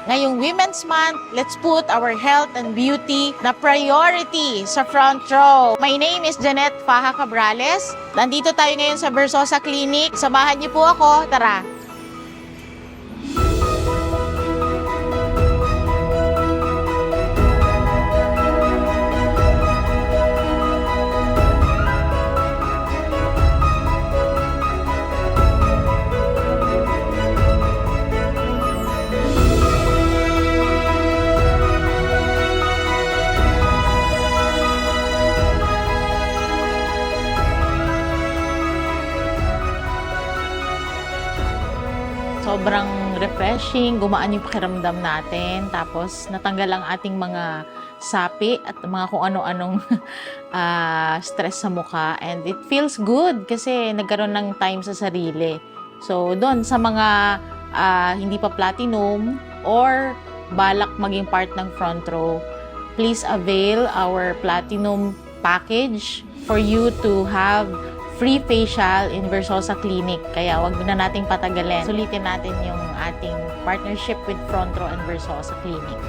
Ngayong Women's Month, let's put our health and beauty na priority sa front row. My name is Janet Faja Cabrales. Nandito tayo ngayon sa Versosa Clinic. Samahan niyo po ako. Tara! Sobrang refreshing, gumaan yung pakiramdam natin, tapos natanggal ang ating mga sapi at mga kung ano-anong stress sa mukha, and it feels good kasi nagkaroon ng time sa sarili. So doon sa mga hindi pa platinum or balak maging part ng front row, please avail our platinum package for you to have free facial in Versosa Clinic. Kaya wag na nating patagalin. Sulitin natin yung ating partnership with Front Row and Versosa Clinic.